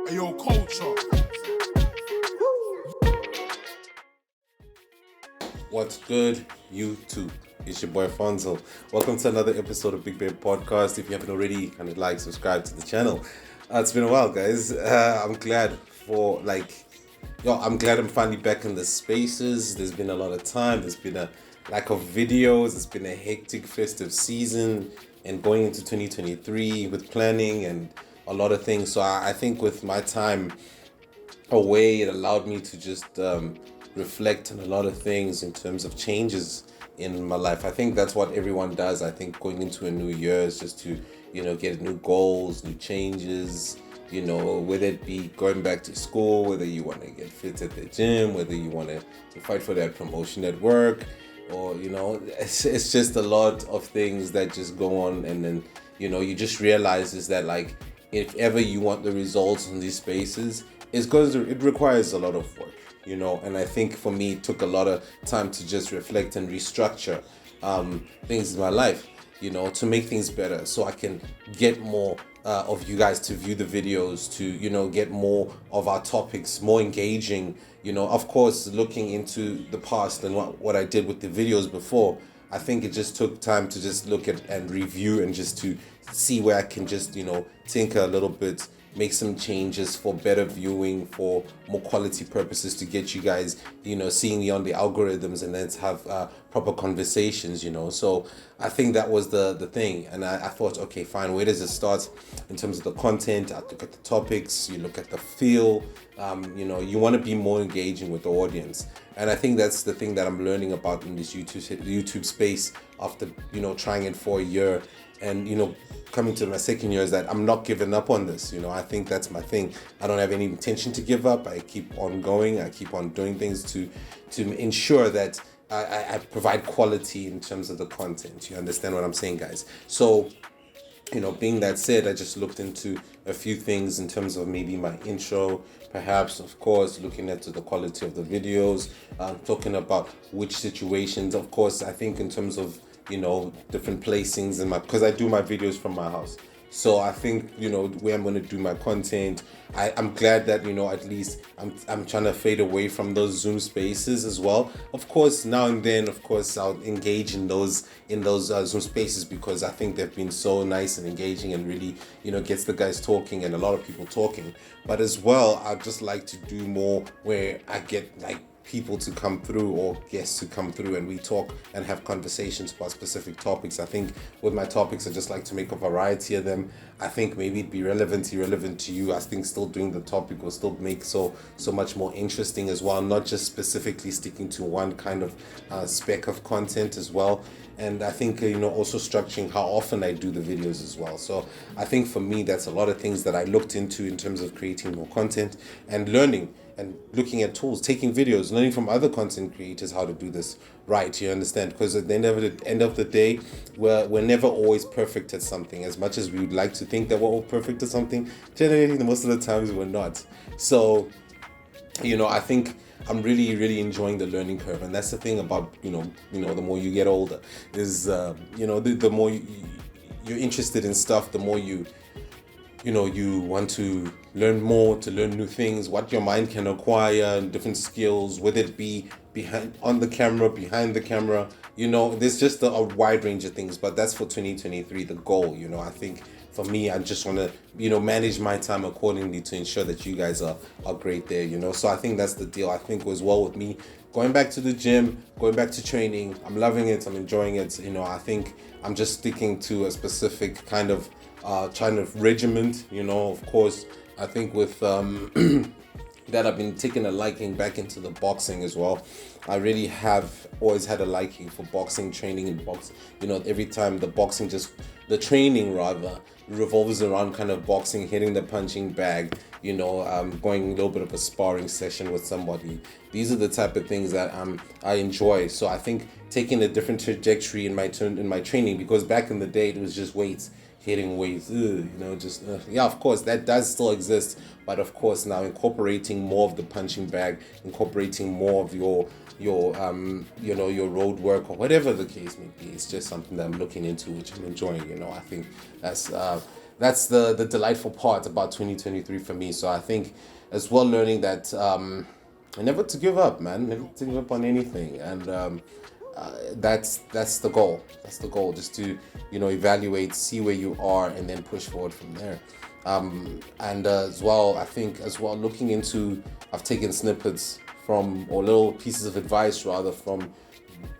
Ayo, culture. What's good, YouTube? It's your boy Fonzo. Welcome to another episode of Big Bear Podcast. If you haven't already, kind of subscribe to the channel. It's been a while, guys. I'm glad I'm glad I'm finally back in the spaces. There's been a lot of time. There's been a lack of videos. It's been a hectic festive season and going into 2023 with planning and a lot of things. So I think with my time away, it allowed me to just reflect on a lot of things in terms of changes in my life. I think that's what everyone does. I think going into a new year is just to, get new goals, new changes, whether it be going back to school, whether you want to get fit at the gym, whether you want to fight for that promotion at work, or, it's just a lot of things that just go on. And then, you just realize is that, like, if ever you want the results in these spaces, it requires a lot of work, and I think for me it took a lot of time to just reflect and restructure things in my life, to make things better so I can get more of you guys to view the videos, to get more of our topics more engaging, of course looking into the past and what I did with the videos before. I think it just took time to just look at and review and just to see where I can just, tinker a little bit, make some changes for better viewing, for more quality purposes, to get you guys, seeing me on the algorithms and then to have proper conversations, So I think that was the thing. And I thought, okay, fine, where does it start in terms of the content? I look at the topics, you look at the feel, you want to be more engaging with the audience. And I think that's the thing that I'm learning about in this YouTube space after, trying it for a year and, coming to my second year, is that I'm not giving up on this. I think that's my thing. I don't have any intention to give up. I keep on going. I keep on doing things to ensure that I provide quality in terms of the content. You understand what I'm saying, guys? So, being that said, I just looked into a few things in terms of maybe my intro, perhaps, of course, looking at the quality of the videos, talking about which situations, of course, I think in terms of, different placings because I do my videos from my house. So I think, where I'm going to do my content, I'm glad that, at least I'm trying to fade away from those Zoom spaces as well. Of course, now and then, of course, I'll engage in those Zoom spaces because I think they've been so nice and engaging and really, gets the guys talking and a lot of people talking. But as well, I'd just like to do more where I get people to come through or guests to come through and we talk and have conversations about specific topics. I think with my topics, I just like to make a variety of them. I think maybe it'd be irrelevant to you. I think still doing the topic will still make so much more interesting as well, not just specifically sticking to one kind of spec of content as well. And I think, also structuring how often I do the videos as well. So I think for me, that's a lot of things that I looked into in terms of creating more content and learning and looking at tools, taking videos, learning from other content creators how to do this right. You understand? Because at the end of the day, we're never always perfect at something. As much as we would like to think that we're all perfect at something, generally most of the times we're not. So, I think I'm really, really enjoying the learning curve, and that's the thing about the more you get older, is the more you're interested in stuff, the more you want to learn more, to learn new things, what your mind can acquire, different skills, whether it be on the camera, behind the camera, there's just a wide range of things. But that's for 2023, the goal. I think for me, I just want to, manage my time accordingly to ensure that you guys are great there, So I think that's the deal. I think as well with me going back to the gym, going back to training, I'm loving it, I'm enjoying it. I think I'm just sticking to a specific kind of regiment, of course. I think with that I've been taking a liking back into the boxing as well. I really have always had a liking for boxing, training in box. Every time the training rather revolves around kind of boxing, hitting the punching bag, going a little bit of a sparring session with somebody. These are the type of things that I enjoy. So I think taking a different trajectory in my training, because back in the day it was just weights, hitting weights, of course that does still exist, but of course now incorporating more of the punching bag, incorporating more of your road work or whatever the case may be, it's just something that I'm looking into, which I'm enjoying. I think that's that's the delightful part about 2023 for me. So I think as well, learning that never to give up, man, never to give up on anything. And that's the goal. That's the goal. Just to evaluate, see where you are, and then push forward from there. And as well, I think as well, looking into, I've taken snippets from, or little pieces of advice rather, from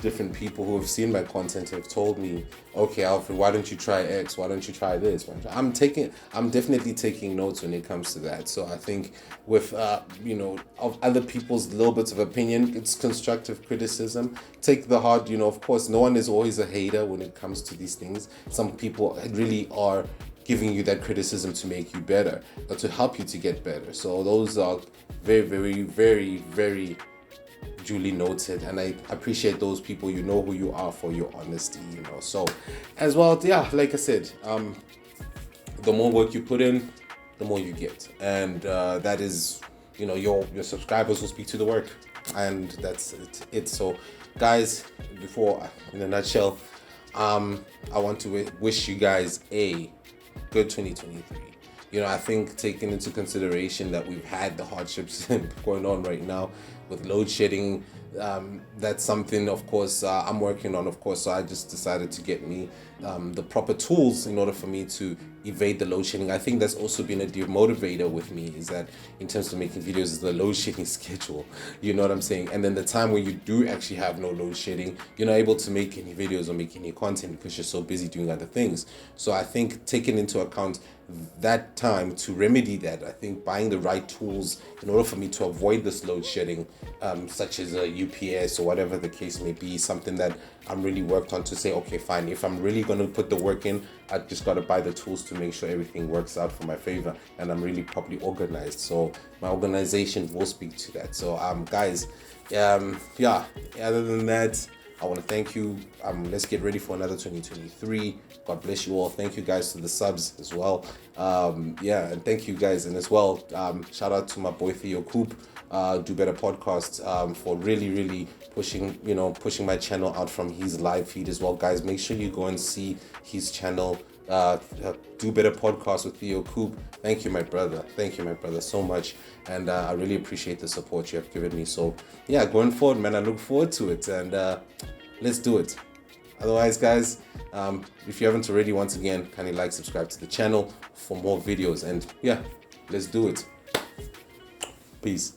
different people who have seen my content, have told me, okay, Alfred, why don't you try X? Why don't you try this? I'm definitely taking notes when it comes to that. So I think with of other people's little bits of opinion, it's constructive criticism. Take the hard, of course, no one is always a hater when it comes to these things. Some people really are giving you that criticism to make you better, or to help you to get better. So those are very, very, very, very duly noted, and I appreciate those people. You know who you are for your honesty, so as well, yeah, like I said, the more work you put in, the more you get, and that is, your subscribers will speak to the work, and that's it. So guys, before, in a nutshell, I want to wish you guys a good 2023. I think, taking into consideration that we've had the hardships going on right now with load shedding, that's something, of course, I'm working on, of course. So I just decided to get me the proper tools in order for me to evade the load shedding. I think that's also been a demotivator with me, is that in terms of making videos, is the load shedding schedule. You know what I'm saying? And then the time when you do actually have no load shedding, you're not able to make any videos or make any content because you're so busy doing other things. So I think, taking into account that time to remedy that, I think buying the right tools in order for me to avoid this load shedding, such as a UPS or whatever the case may be, something that I'm really worked on, to say, okay, fine, if I'm really going to put the work in, I just got to buy the tools to make sure everything works out for my favor, and I'm really properly organized. So my organization will speak to that. So guys, yeah, other than that, I want to thank you. Let's get ready for another 2023. God bless you all. Thank you guys to the subs as well. And thank you guys. And as well, shout out to my boy Theo Coop, Do Better Podcast, for really pushing my channel out from his live feed as well. Guys, make sure you go and see his channel, Do Better Podcast with Theo Coop. Thank you, my brother. Thank you, my brother, so much. And I really appreciate the support you have given me. So yeah, going forward, man, I look forward to it, and let's do it. Otherwise, guys, if you haven't already, once again, kindly like, subscribe to the channel for more videos, and yeah, let's do it. Peace.